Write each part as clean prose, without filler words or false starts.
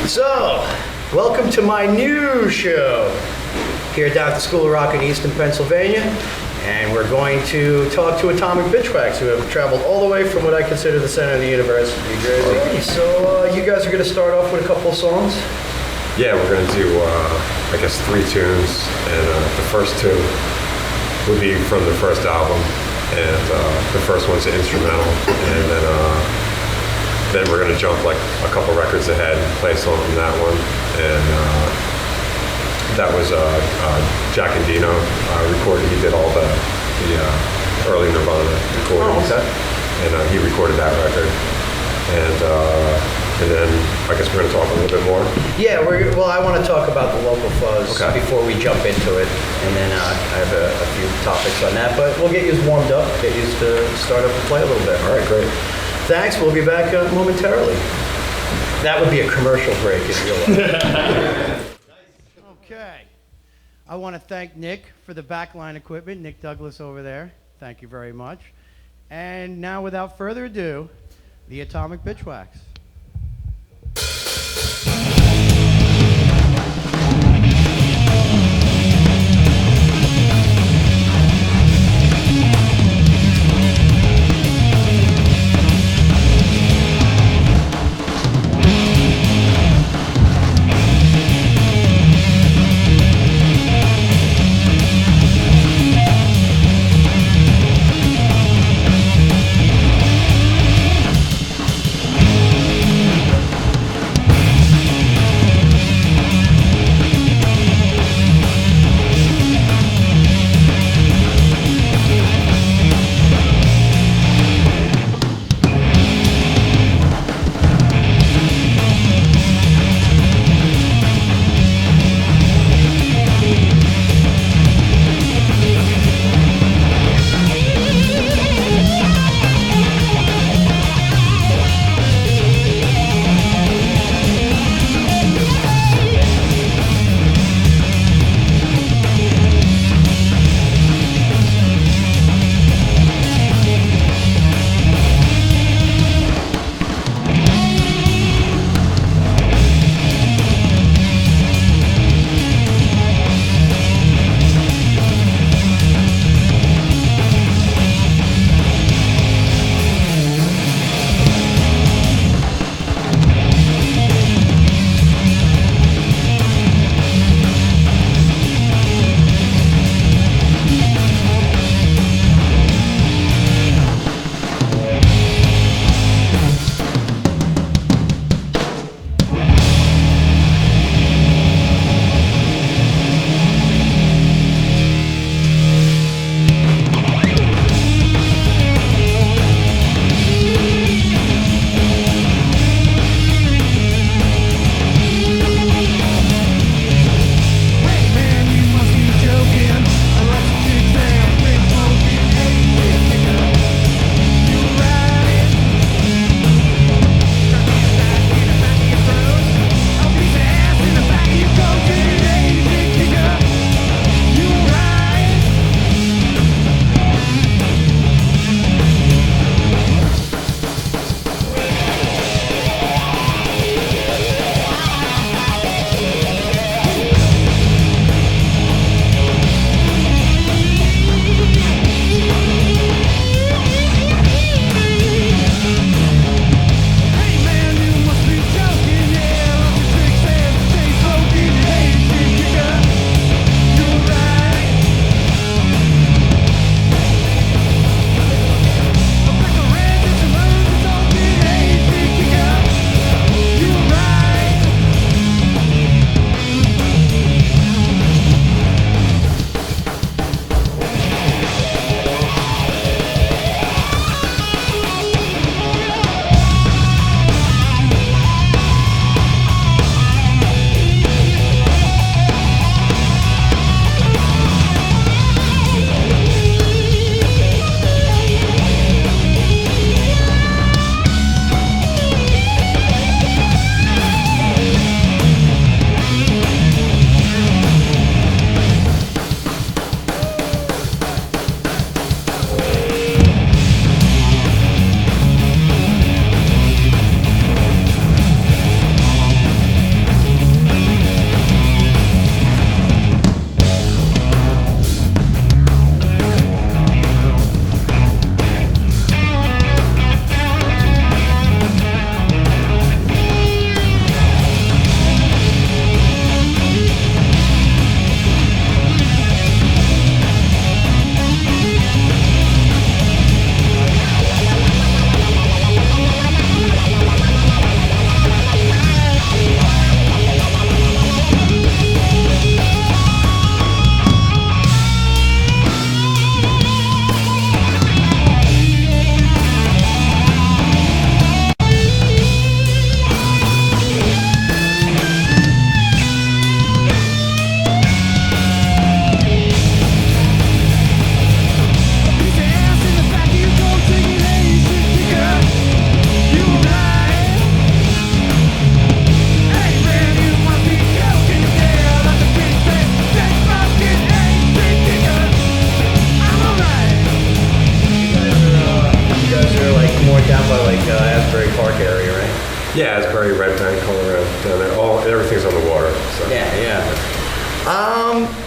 So, welcome to my new show here down at the School of Rock in Easton, Pennsylvania. And we're going to talk to Atomic Bitchwax, who have traveled all the way from what I consider the center of the universe, New Jersey. Alrighty, so you guys are going to start off with a couple of songs? Yeah, we're going to do, I guess, 3 tunes. And the first 2 would be from the first album. And the first one's an instrumental. And then we're going to jump like a couple records ahead and play a song from that one. And that was Jack Endino recorded. He did all the early Nirvana recordings. Oh, okay. And he recorded that record. And then I guess we're going to talk a little bit more. Yeah, well, I want to talk about the Local Fuzz before we jump into it. And then I have a few topics on that. But we'll get you warmed up, get you to start up and play a little bit. All right, great. Thanks. We'll be back momentarily. That would be a commercial break if you will. Okay. I want to thank Nick for the backline equipment. Nick Douglas over there. Thank you very much. And now, without further ado, the Atomic Bitchwax.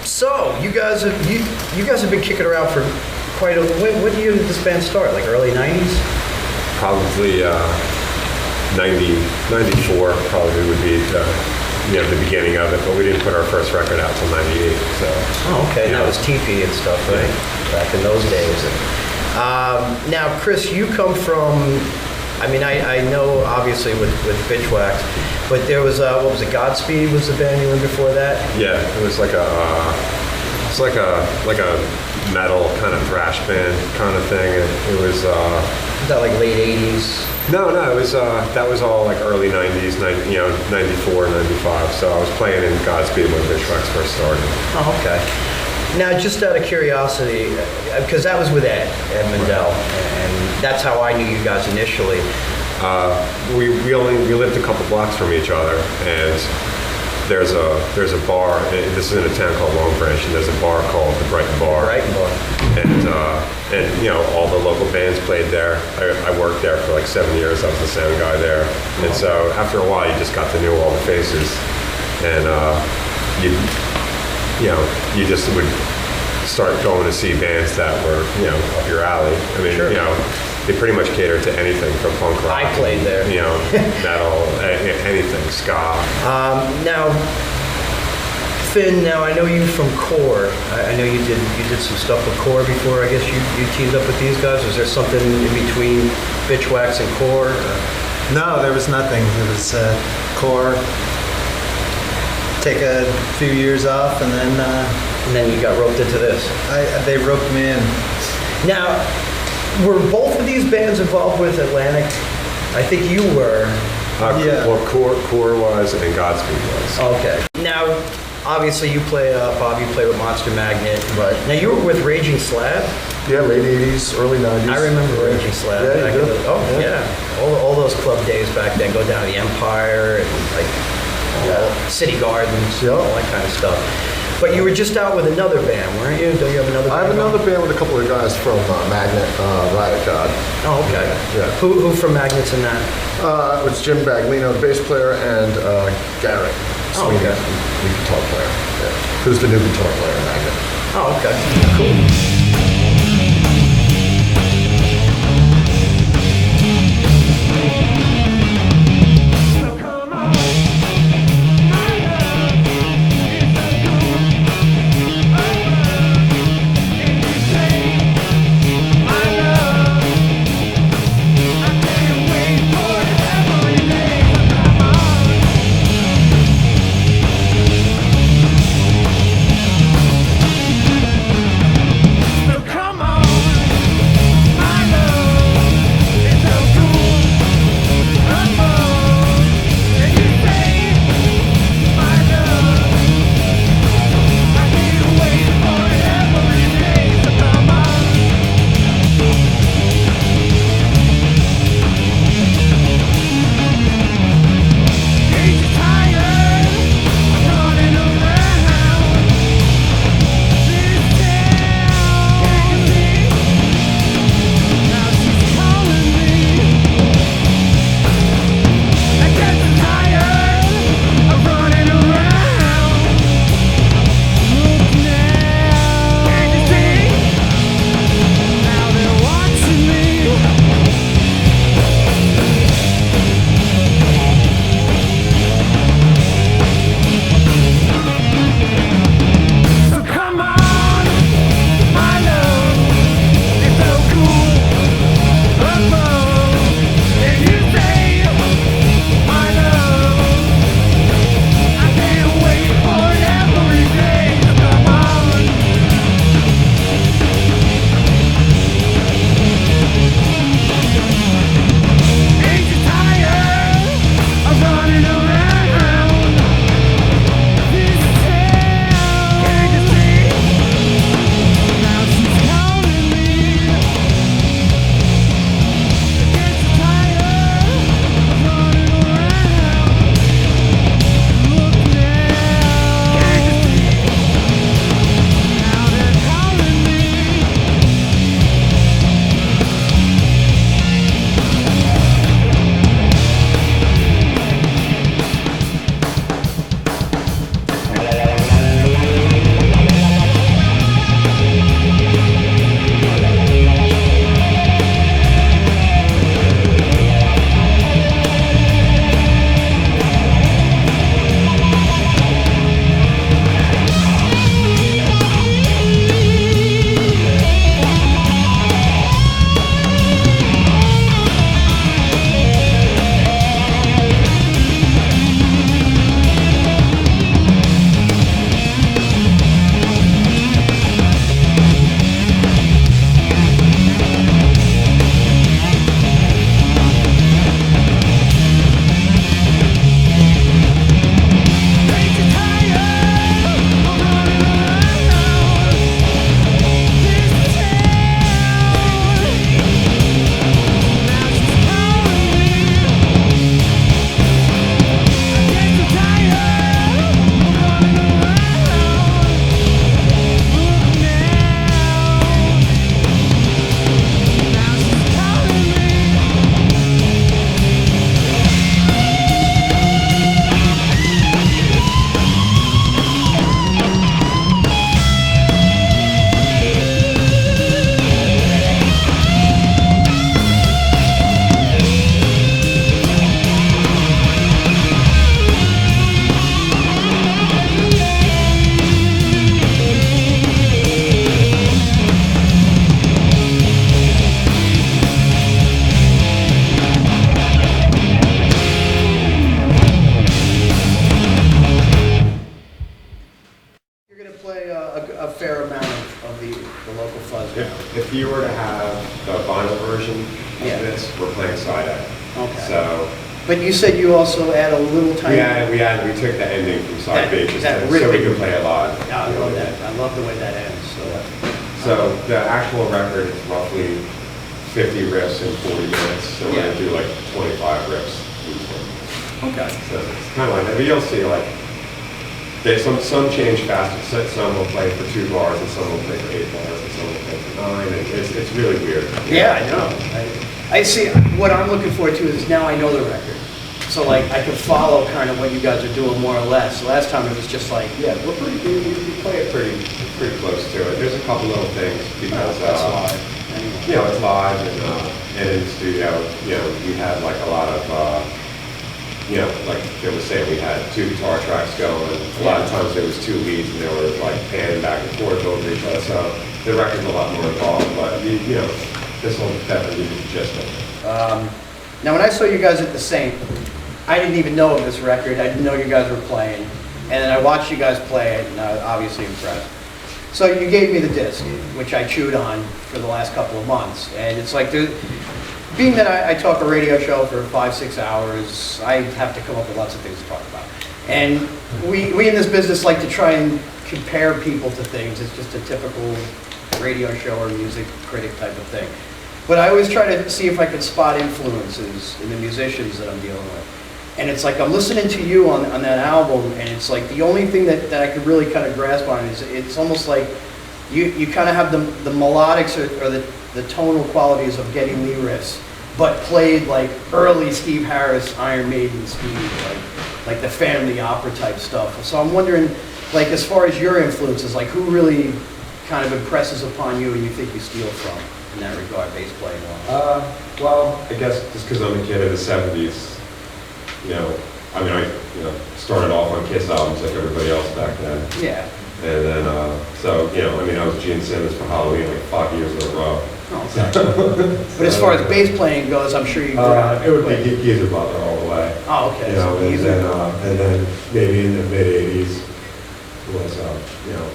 So you guys have been kicking around for quite a. When year did this band start? Like early '90s? Probably 94 probably would be the beginning of it, but we didn't put our first record out till '98. So. Oh, okay. That was TP and stuff, right? Back in those days. Now, Chris, you come from. I mean, I know obviously with Bitchwax, but there was what was it? Godspeed was the band you were in before that. Yeah, it was like a metal kind of thrash band kind of thing. It was. Was that like late '80s? No, it was that was all like early '90s, 94, 95. So I was playing in Godspeed when Bitchwax first started. Oh, okay. Now, just out of curiosity, because that was with Ed Mandel, and that's how I knew you guys initially. We lived a couple blocks from each other, and there's a bar. This is in a town called Long Branch, and there's a bar called the Brighton Bar. Brighton Bar. And all the local bands played there. I worked there for like 7 years. I was the sound guy there, and so after a while, you just got to know all the faces, and you just would start going to see bands that were up your alley. I mean, sure. They pretty much catered to anything from punk rock. I played there. Metal, anything, ska. Now, Finn, I know you from Core. I know you did some stuff with Core before. I guess you teamed up with these guys. Was there something in between Bitchwax and Core? No, there was nothing. It was Core. Take a few years off, and then you got roped into this. They roped me in. Now, were both of these bands involved with Atlantic? I think you were. Yeah. Well, Core was, and Godspeed was. Okay. Now, obviously, you play, Bob, you play with Monster Magnet. Right. Now, you were with Raging Slab? Yeah, late 80s, early 90s. I remember Raging Slab. Yeah, back you in do? the, yeah. All those club days back then, go down to the Empire and City Gardens, all that kind of stuff. But you were just out with another band, weren't you? Don't you have another band? I have another band with a couple of guys from Magnet, Riot God. Oh, okay. Yeah. Who from Magnet's in that? It's Jim Baglino, the bass player, and Garrett Sweeney, okay. the guitar player. Yeah. Who's the new guitar player in Magnet. Oh, okay. Cool. you were to have the vinyl version Yeah. of this, we're playing side A. Okay. So But you said you also add a little tiny. we took the ending from side B just that so we ripping- could play it live. Yeah, I love that. I love the way that ends. So the actual record is roughly 50 riffs in 40 minutes. So we're Yeah. gonna do like 25 riffs each one. Okay. So it's kind of like that. But you'll see like there's some change faster. Some will play for 2 bars, and some will play for 8 bars, and some will play for 9. And it's really weird. Yeah, I know. I see. What I'm looking forward to is now I know the record. So like I can follow kind of what you guys are doing more or less. Last time it was just like, Yeah, we play it pretty close to it. There's a couple little things because that's live. Anyway. you know, it's live and in the studio, you know, we had like a lot of, you know, like they would say, we had 2 guitar tracks going. A lot of times there was 2 leads and they were like panning back and forth over each other. So the record's a lot more involved, but you know, this will definitely be the gist of it. Now when I saw you guys at the Saint, I didn't even know of this record. I didn't know you guys were playing. And then I watched you guys play it and I was obviously impressed. So you gave me the disc, which I chewed on for the last couple of months. And it's like, being that I talk a radio show for 5-6 hours, I have to come up with lots of things to talk about. And we in this business like to try and compare people to things. It's just a typical radio show or music critic type of thing. But I always try to see if I could spot influences in the musicians that I'm dealing with. And it's like I'm listening to you on that album, and it's like the only thing that I could really kind of grasp on is it's almost like you kind of have the melodics or the tonal qualities of Geddy Lee riffs, but played like early Steve Harris, Iron Maiden, Steve, like the Phantom of the Opera type stuff. So I'm wondering, like as far as your influences, like who really kind of impresses upon you and you think you steal from in that regard, bass playing wise? Well, I guess just because I'm a kid of the 70s, you know, I mean, started off on Kiss albums like everybody else back then. Yeah. And then, so, you know, I mean, I was Gene Simmons for Halloween like 5 years in a row. Oh, okay. But as far as bass playing goes, I'm sure you grew out it would be Geezer Butler all the way. Oh, okay. You know, So Geezer. and then maybe in the mid-'80s was, you know,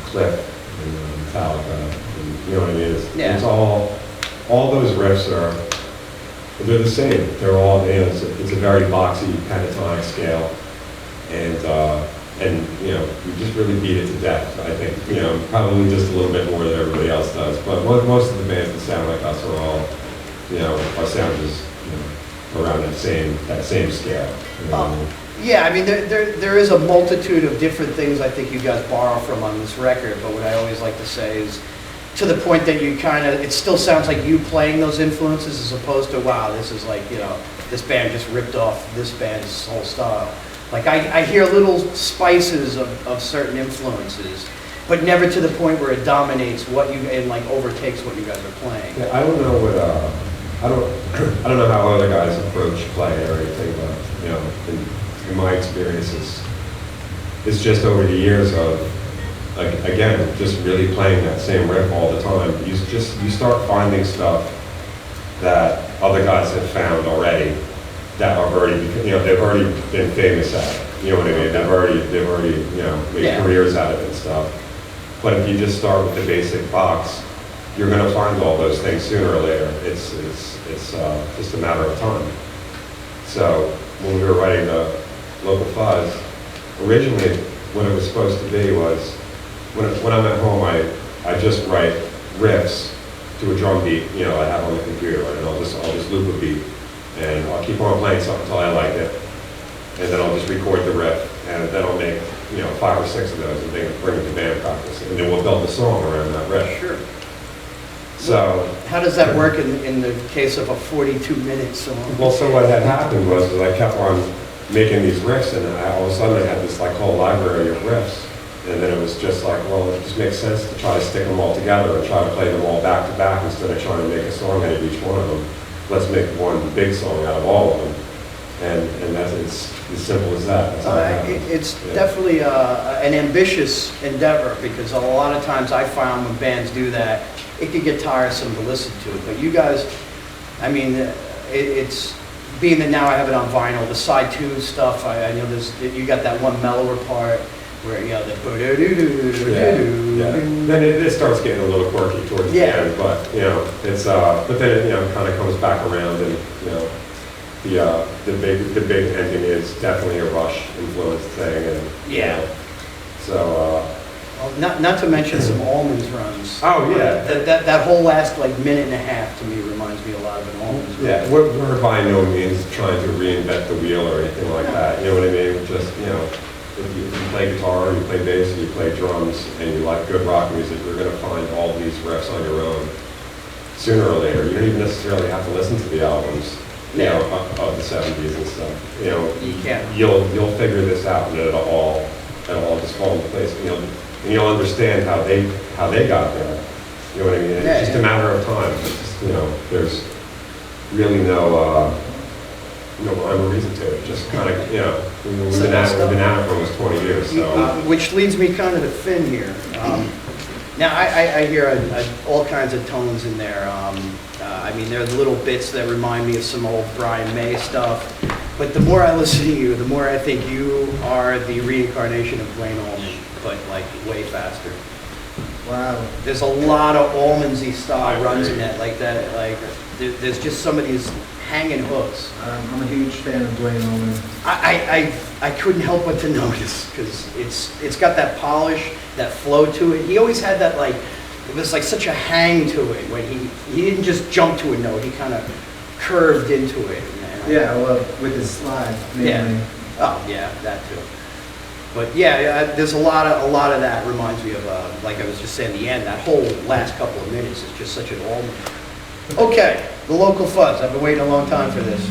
Cliff and Metallica, and, you know what I mean? It's all those riffs they're the same. They're all, you know, it's a very boxy pentatonic scale, and you know, you just really beat it to death. I think, you know, probably just a little bit more than everybody else does. But most of the bands that sound like us are all, you know, our sound is, you know, around that same scale. You know? Yeah, I mean, there is a multitude of different things I think you guys borrow from on this record, but what I always like to say is, to the point that you kind of, it still sounds like you playing those influences as opposed to, wow, this is like, you know, this band just ripped off this band's whole style. Like I hear little spices of certain influences, but never to the point where it dominates what you, and like overtakes what you guys are playing. Yeah, I don't know what, I don't know how other guys approach playing or anything, but, you know, in my experience, it's just over the years of, like, again, just really playing that same riff all the time. You start finding stuff that other guys have found already that are already, you know, they've already been famous at it. You know what I mean? They've already, you know, made careers out of it and stuff. But if you just start with the basic box, you're going to find all those things sooner or later. It's just a matter of time. So when we were writing the Local Fuzz, originally what it was supposed to be was, when I'm at home, I just write riffs to a drum beat, you know, I have on the computer, and I'll just loop a beat, and I'll keep on playing something until I like it, and then I'll just record the riff, and then I'll make, you know, 5 or 6 of those, and then bring it to band practice, and then we'll build the song around that riff. Sure. So how does that work in the case of a 42-minute song? Well, so what had happened was that I kept on making these riffs, and all of a sudden I had this like whole library of riffs. And then it was just like, well, it just makes sense to try to stick them all together and try to play them all back to back instead of trying to make a song out of each one of them. Let's make one big song out of all of them. And that's, it's as simple as that. That's how it happens. It's definitely an ambitious endeavor, because a lot of times I found when bands do that, it could get tiresome to listen to it. But you guys, I mean, it's, being that now I have it on vinyl, the side 2 stuff, I know you got that one mellower part. where the Yeah. Then it starts getting a little quirky towards the end, but it's but then it kind of comes back around, and the big ending is definitely a Rush influenced thing, and so. Not to mention some almonds runs. Oh yeah. That whole last like minute and a half to me reminds me a lot of an almonds run. Yeah, we're by no means trying to reinvent the wheel or anything like that. You know what I mean? Just if you play guitar, you play bass, you play drums, and you like good rock music, you're going to find all these riffs on your own sooner or later. You don't even necessarily have to listen to the albums, of the '70s and stuff. You can. You'll figure this out, and it'll all just fall into place. And you'll understand how they got there. You know what I mean? It's just a matter of time. It's just, there's really no rhyme or reason to it. Just kind of, we've been at it for almost 20 years. So. Which leads me kind of to Finn here. Now, I hear all kinds of tones in there. I mean, there are little bits that remind me of some old Brian May stuff. But the more I listen to you, the more I think you are the reincarnation of Duane Allman, but like way faster. Wow. There's a lot of almondsy style runs in that, like there's just some of these hanging hooks. I'm a huge fan of Duane Allman. I couldn't help but to notice because it's got that polish, that flow to it. He always had that it was like such a hang to it when he didn't just jump to a note. He kind of curved into it. Well, with his slide mainly. Yeah. Oh yeah, that too. But there's a lot of that reminds me of like I was just saying, the end. That whole last couple of minutes is just such an almond. Okay, the Local Fuzz. I've been waiting a long time for this.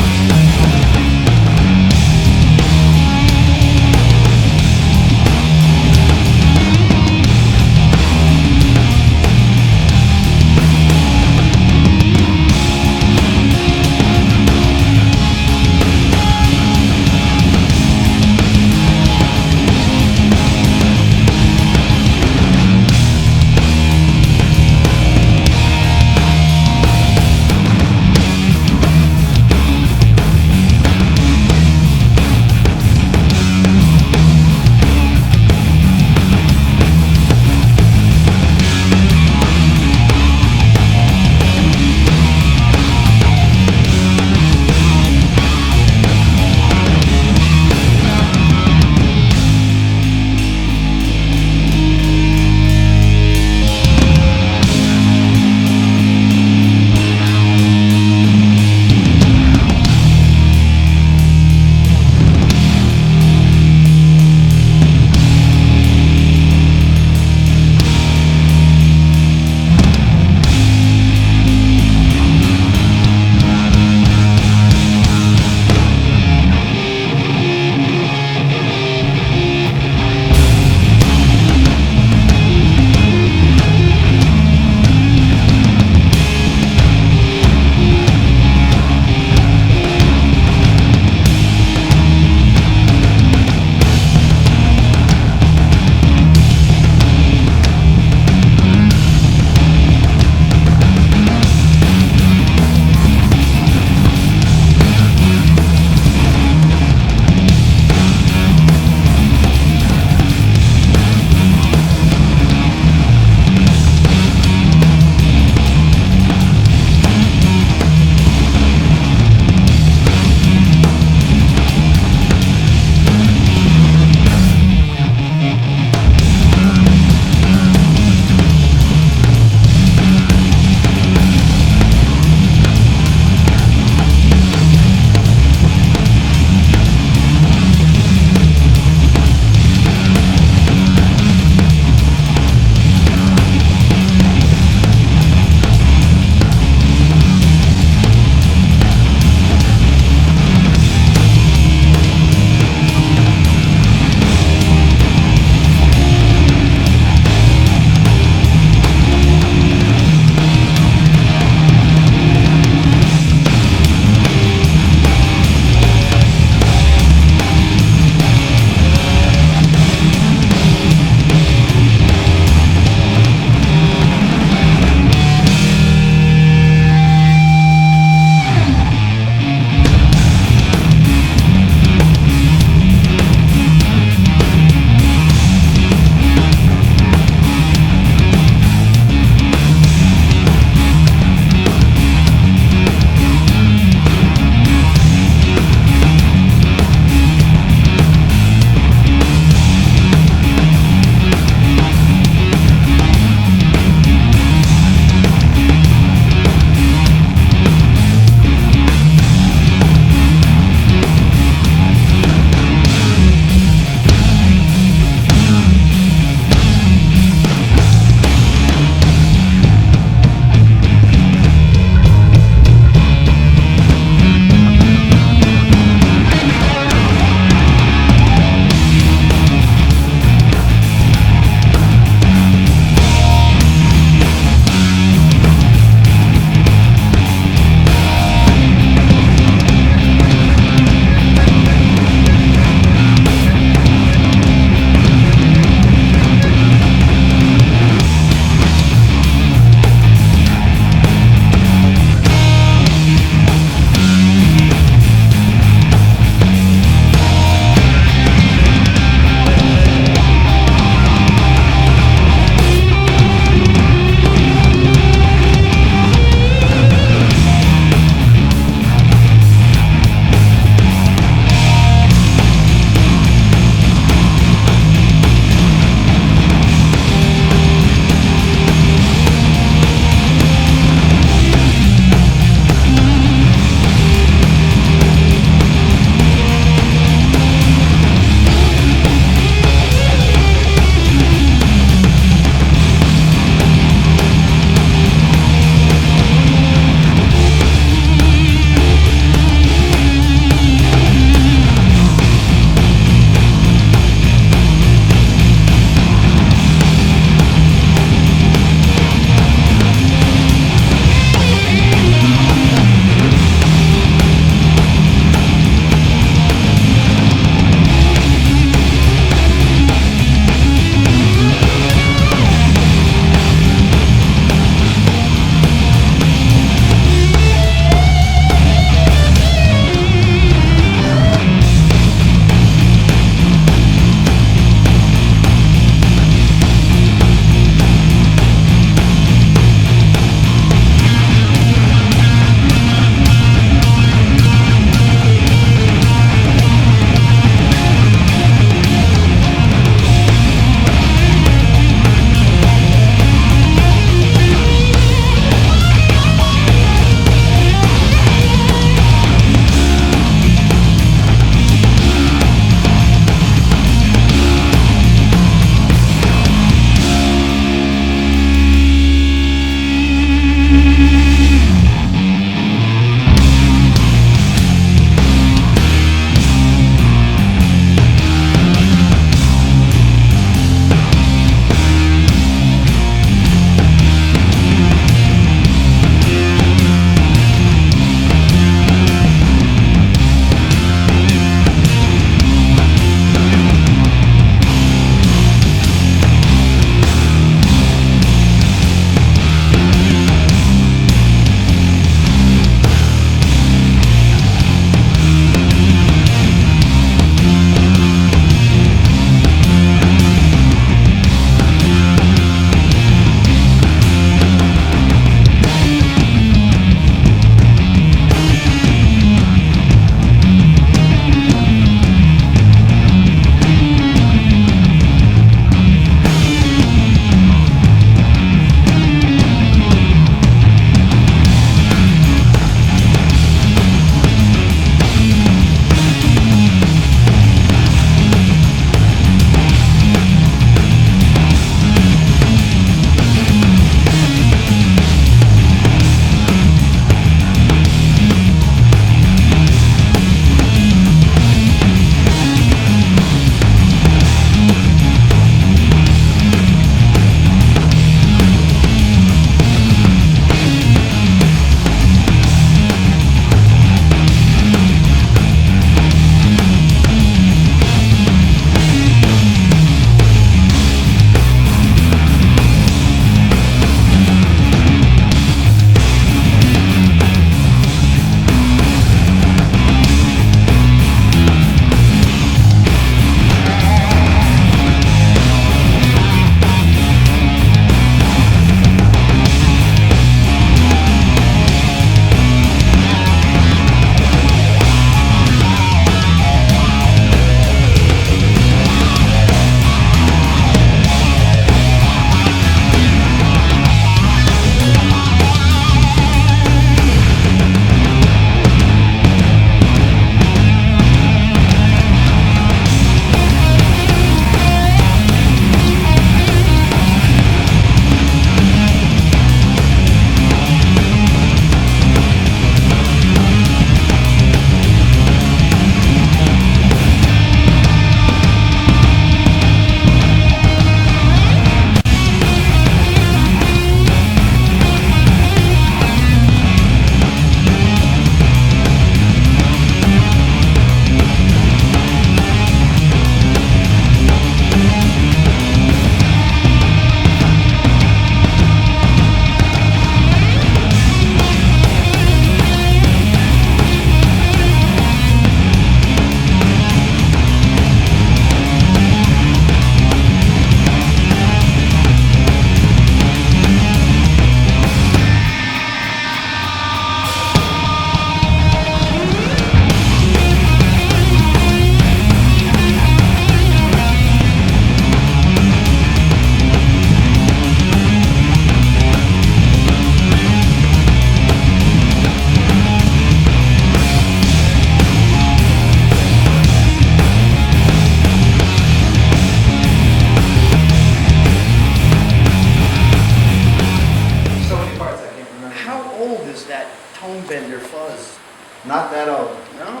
was that tone bender fuzz. Not that old. No?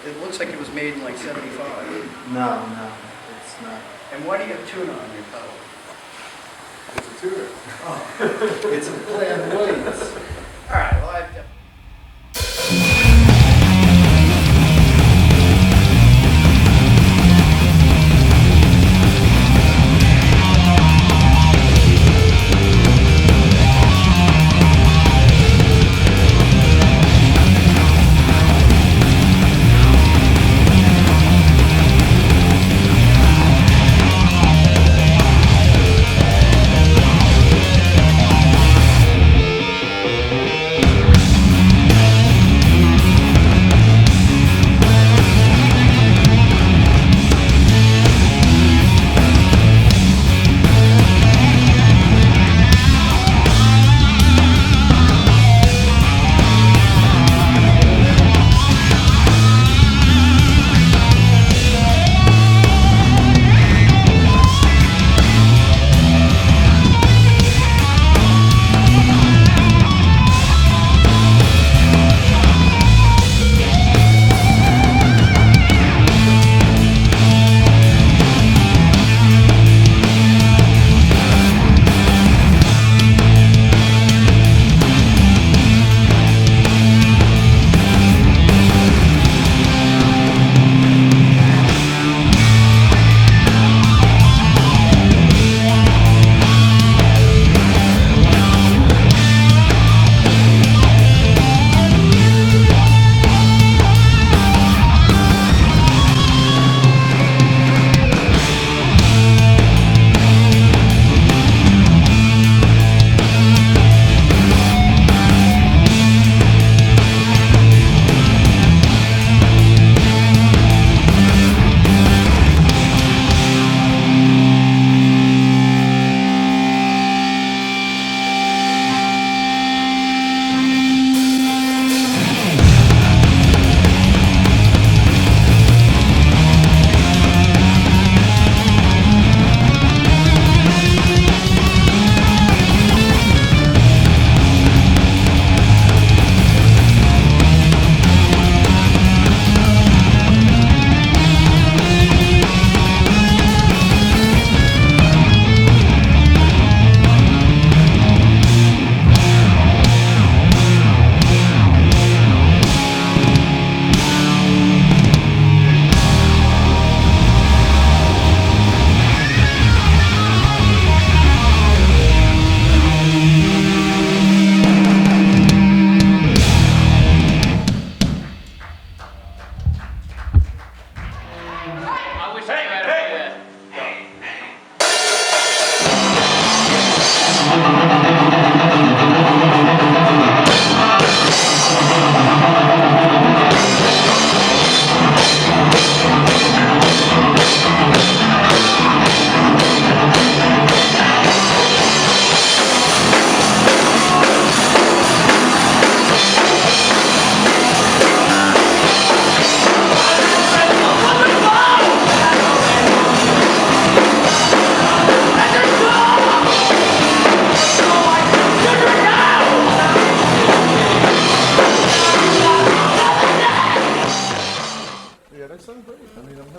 It looks like it was made in like 75. No, it's not. And why do you have tuna on your pedal? It's a tuner. It's a Plan Williams. All right, well, I've...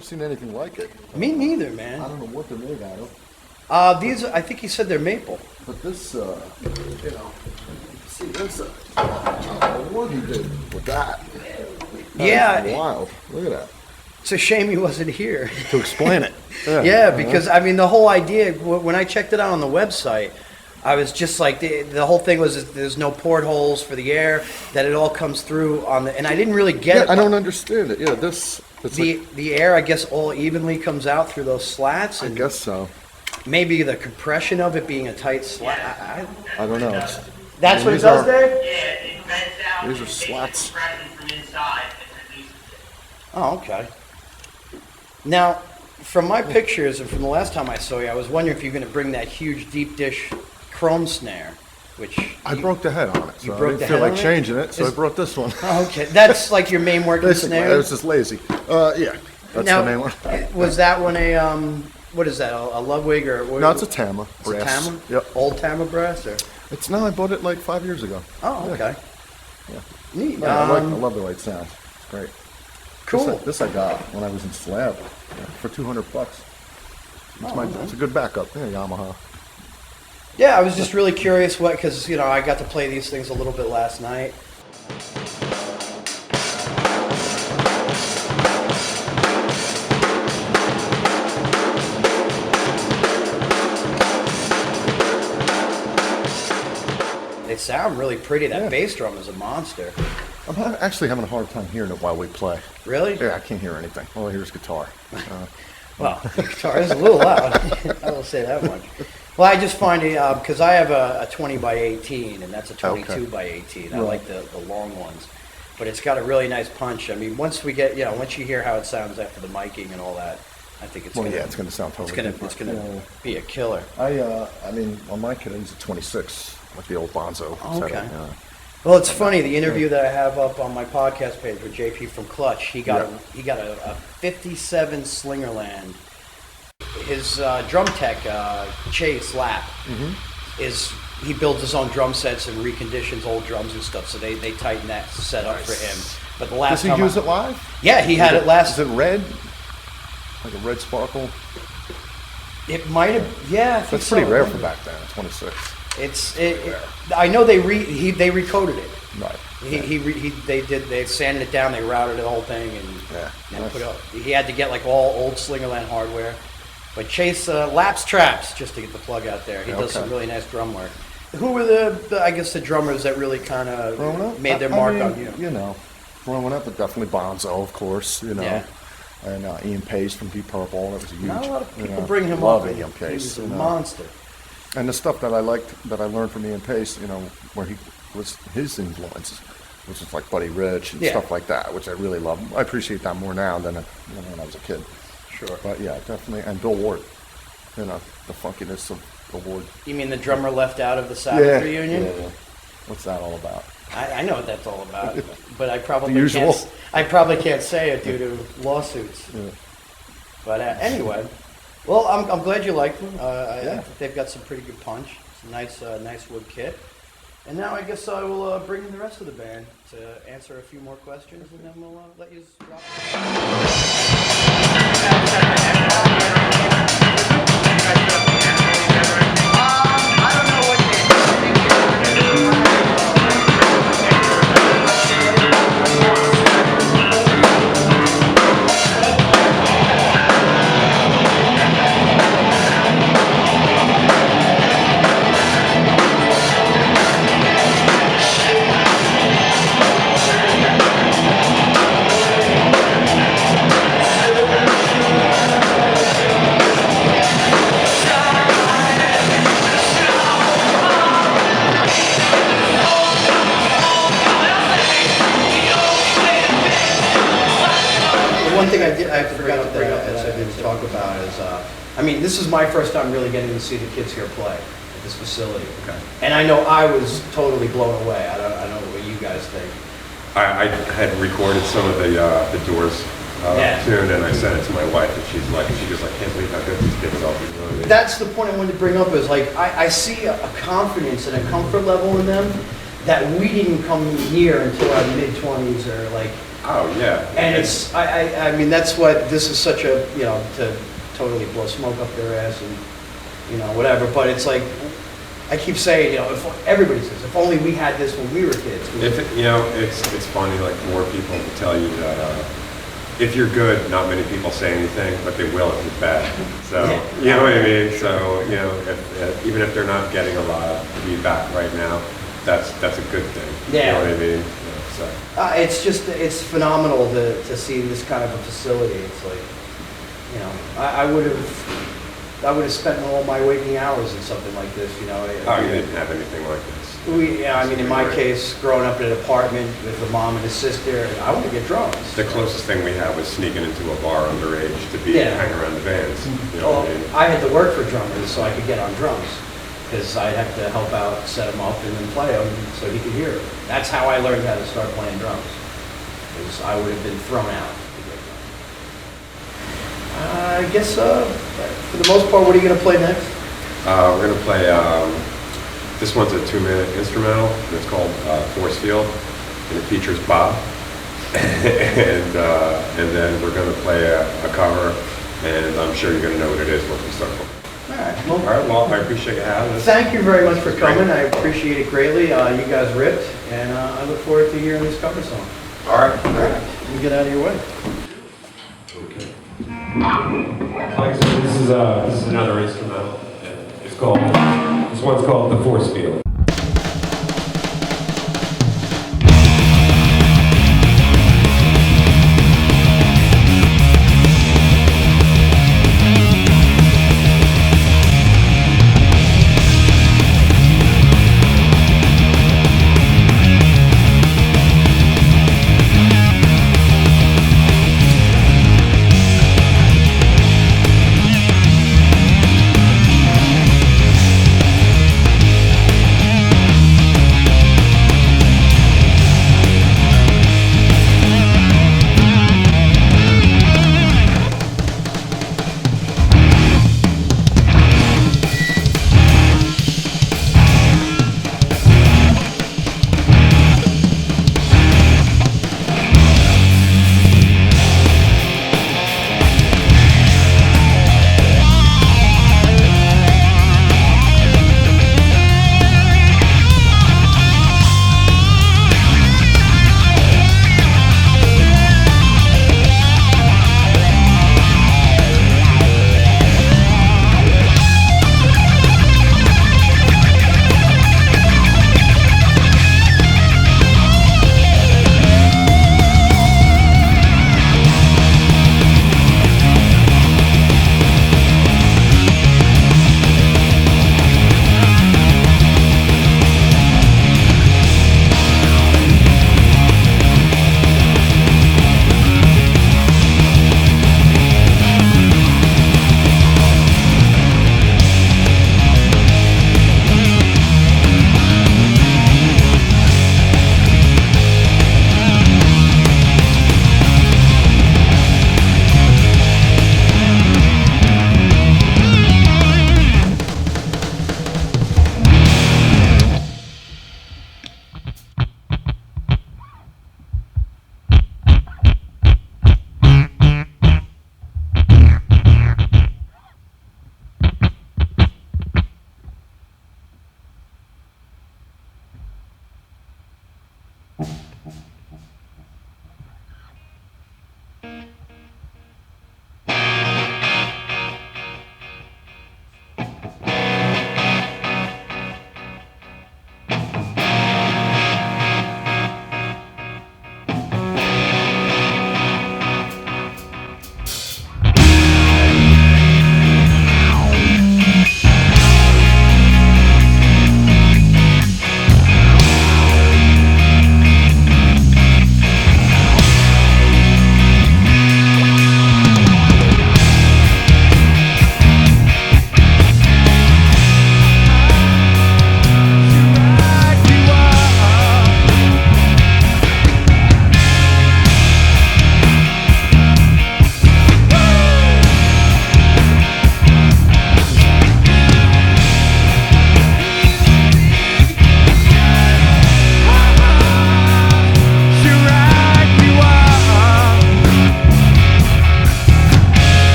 Seen anything like it. Me neither, man. I don't know what they're made out of. These, I think he said they're maple. But this, you know, see this, I don't know what he did with that. Yeah. That's wild. Look at that. It's a shame he wasn't here. To explain it. Yeah, because, I mean, the whole idea, when I checked it out on the website, I was just like, the whole thing was that there's no portholes for the air, that it all comes through on the, and I didn't really get it. I don't understand it. Yeah, this, it's The air, I guess, all evenly comes out through those slats. I And guess so. maybe the compression of it being a tight slat. I don't know. That's what it these does, are- Dave? Yeah, it vents out. These are it takes slats. compression from inside and releases it. Oh, okay. Now, from my pictures and from the last time I saw you, I was wondering if you're going to bring that huge deep dish chrome snare, which I broke the head on it, You so I broke didn't the feel head like on it? changing it, so I Is- brought this one. Oh, okay, that's like your main working Basically, snare. I was just lazy. Yeah, that's Now, the main one. was that one a what is that? A Ludwig or what? No, it's a Tama. It's a brass. Tama? Yep. Old Tama brass or? It's no, I bought it like 5 years ago. Oh, Yeah. okay. Yeah. Neat. Yeah, I love the way it sounds. It's great. Cool. This I got when I was in Slab for $200. It's a good backup. Yeah, Yamaha. Yeah, I was just really curious because, I got to play these things a little bit last night. They sound really pretty. That bass drum is a monster. I'm actually having a hard time hearing it while we play. Really? Yeah, I can't hear anything. All I hear is guitar. Well, the guitar is a little loud. I will say that much. Well, I just find it, because I have a 20 by 18, and that's a 22 by 18. I like the long ones. But it's got a really nice punch. I mean, once you hear how it sounds after the miking and all that, I think it's going to... it's going to sound totally different. It's going to be a killer. I mean, on my kit, I use a 26, like the old Bonzo. Okay. Setup, Well, it's funny. The interview that I have up on my podcast page with JP from Clutch, he got a 57 Slingerland. His drum tech, Chase Lap, he builds his own drum sets and reconditions old drums and stuff. So they tighten that set up for him. But the last Does he use it live? Yeah, he had it last. Is it red? Like a red sparkle? It might have. Yeah, I think That's pretty so. rare for back then. 26. I know they recoded it. Right. They sanded it down, they routed the whole thing, and put it up. He had to get like all old Slingerland hardware. But Chase Laps Traps, just to get the plug out there, he does some really nice drum work. Who were the drummers that really kind of made their mark on you? Growing up, definitely Bonzo, of course. Yeah. And Ian Pace from Deep Purple. That was a huge. Not a lot of people bring him love up. Ian Pace. He was a monster. And the stuff that I liked, that I learned from Ian Pace, where he was his influences, which is like Buddy Rich and stuff like that, which I really love. I appreciate that more now than when I was a kid. Sure. But yeah, definitely. And Bill Ward, the funkiness of Bill Ward. You mean the drummer left out of the Sabbath reunion? Yeah. What's that all about? I know what that's all about, but I probably The usual. can't say it due to lawsuits. Yeah. But anyway, well, I'm glad you liked them. I think they've got some pretty good punch. It's a nice wood kit. And now I guess I will bring in the rest of the band to answer a few more questions, and then we'll let you drop. I don't know what you think. One thing I forgot to bring up that I didn't talk about is, this is my first time really getting to see the kids here play at this facility. Okay. And I know I was totally blown away. I don't know what you guys think. I had recorded some of the Doors tune, and I sent it to my wife, and she goes, I can't believe how good these kids are. You know what I mean? That's the point I wanted to bring up is like, I see a confidence and a comfort level in them that we didn't come near until our mid-20s or like. Oh, yeah. And it's, that's what, this is such a, to totally blow smoke up their ass and, whatever. But it's like, I keep saying, if everybody says, if only we had this when we were kids. It's funny, like more people will tell you that if you're good, not many people say anything, but they will if you're bad. So, you know what I mean? So, even if they're not getting a lot of feedback right now, that's a good thing. Yeah. You know what I mean? So. It's phenomenal to see this kind of a facility. It's like, I would have spent all my waking hours in something like this, You didn't have anything like this. In my case, growing up in an apartment with a mom and a sister, I wanted to get drums. The closest thing we had was sneaking into a bar underage to hang around the bands. You know what I mean? I had to work for drummers so I could get on drums. Because I'd have to help out, set them up, and then play them so he could hear it. That's how I learned how to start playing drums. Because I would have been thrown out. I guess, for the most part, what are you going to play next? We're going to play This one's a 2-minute instrumental, and it's called Force Field, and it features Bob. And then we're going to play a cover, and I'm sure you're going to know what it is once we start playing. All All right, well, I appreciate you having us. Thank you very much for coming. I appreciate it greatly. You guys ripped, and I look forward to hearing this cover song. All right. Let me get out of your way. Okay. Like I said, this is another instrumental. This one's called The Force Field.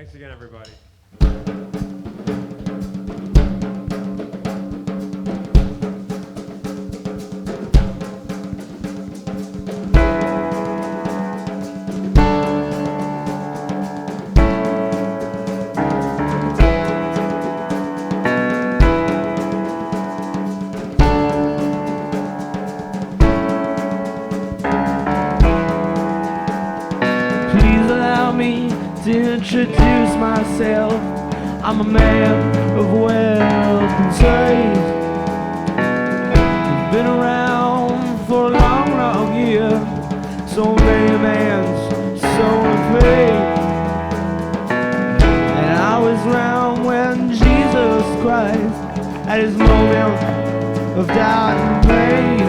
Thanks again, everybody. Please allow me to introduce myself. I'm a man of wealth and taste. I've been around for a long, long year. So many man's soul and faith. And I was around when Jesus Christ had his moment of doubt and pain.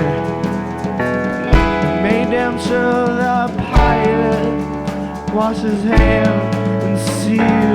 Made damn sure the pilot washed his hands and sealed